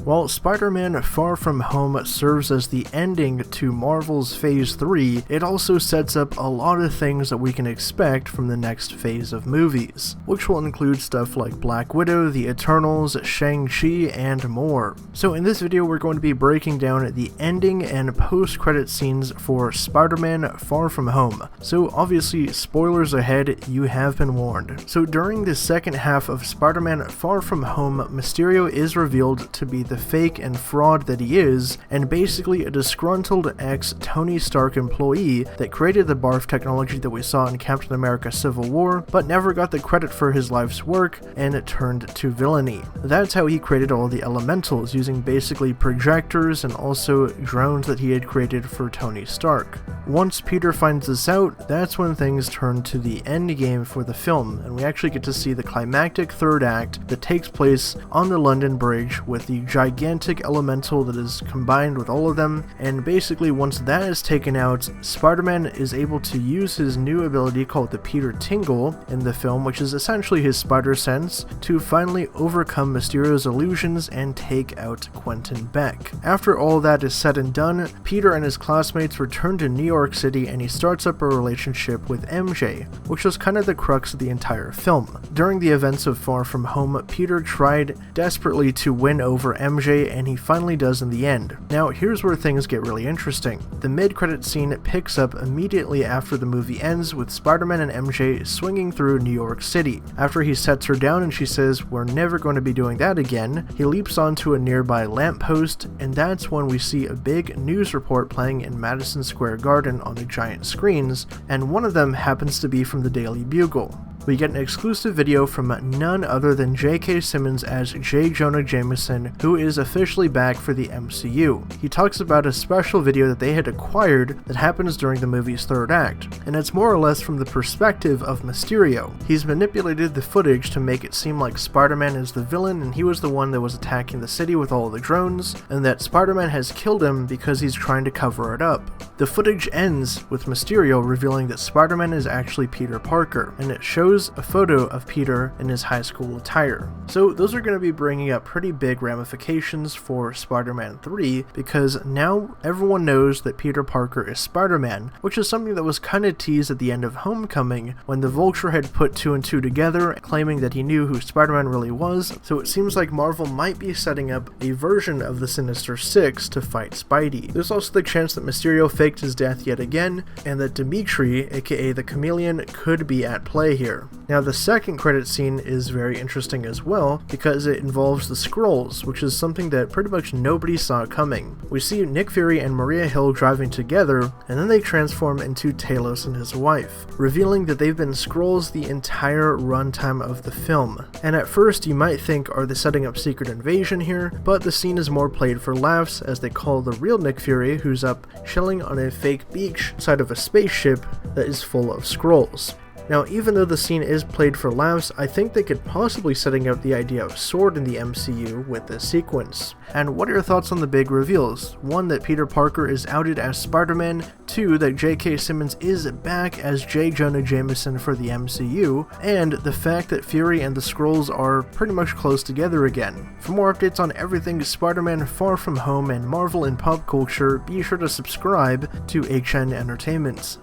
While Spider-Man Far From Home serves as the ending to Marvel's Phase 3, it also sets up a lot of things that we can expect from the next phase of movies, which will include stuff like Black Widow, the Eternals, Shang-Chi, and more. So in this video we're going to be breaking down the ending and post-credit scenes for Spider-Man Far From Home. So obviously, spoilers ahead, you have been warned. So during the second half of Spider-Man Far From Home, Mysterio is revealed to be the fake and fraud that he is, and basically a disgruntled ex-Tony Stark employee that created the barf technology that we saw in Captain America Civil War, but never got the credit for his life's work, and it turned to villainy. That's how he created all the elementals, using basically projectors and also drones that he had created for Tony Stark. Once Peter finds this out, that's when things turn to the end game for the film, and we actually get to see the climactic third act that takes place on the London Bridge with the gigantic elemental that is combined with all of them, and basically once that is taken out, Spider-Man is able to use his new ability called the Peter Tingle in the film, which is essentially his spider sense, to finally overcome Mysterio's illusions and take out Quentin Beck. After all that is said and done, Peter and his classmates return to New York City and he starts up a relationship with MJ, which was kind of the crux of the entire film. During the events of Far From Home, Peter tried desperately to win over MJ, and he finally does in the end. Now here's where things get really interesting. The mid-credit scene picks up immediately after the movie ends with Spider-Man and MJ swinging through New York City. After he sets her down and she says, "We're never going to be doing that again," he leaps onto a nearby lamppost, and that's when we see a big news report playing in Madison Square Garden on the giant screens, and one of them happens to be from the Daily Bugle. We get an exclusive video from none other than J.K. Simmons as J. Jonah Jameson, who is officially back for the MCU. He talks about a special video that they had acquired that happens during the movie's third act, and it's more or less from the perspective of Mysterio. He's manipulated the footage to make it seem like Spider-Man is the villain and he was the one that was attacking the city with all the drones, and that Spider-Man has killed him because he's trying to cover it up. The footage ends with Mysterio revealing that Spider-Man is actually Peter Parker, and it shows a photo of Peter in his high school attire. So those are going to be bringing up pretty big ramifications for Spider-Man 3, because now everyone knows that Peter Parker is Spider-Man, which is something that was kind of teased at the end of Homecoming when the Vulture had put 2 and 2 together, claiming that he knew who Spider-Man really was. So it seems like Marvel might be setting up a version of the Sinister Six to fight Spidey. There's also the chance that Mysterio faked his death yet again, and that Dimitri, aka the Chameleon, could be at play here. Now the second credit scene is very interesting as well, because it involves the Skrulls, which is something that pretty much nobody saw coming. We see Nick Fury and Maria Hill driving together, and then they transform into Talos and his wife, revealing that they've been Skrulls the entire runtime of the film. And at first you might think, are they setting up Secret Invasion here? But the scene is more played for laughs, as they call the real Nick Fury, who's up chilling on a fake beach inside of a spaceship that is full of Skrulls. Now, even though the scene is played for laughs, I think they could possibly setting up the idea of S.W.O.R.D. in the MCU with this sequence. And what are your thoughts on the big reveals? 1, that Peter Parker is outed as Spider-Man, 2, that J.K. Simmons is back as J. Jonah Jameson for the MCU, and the fact that Fury and the Skrulls are pretty much close together again. For more updates on everything Spider-Man Far From Home and Marvel and pop culture, be sure to subscribe to HN Entertainment.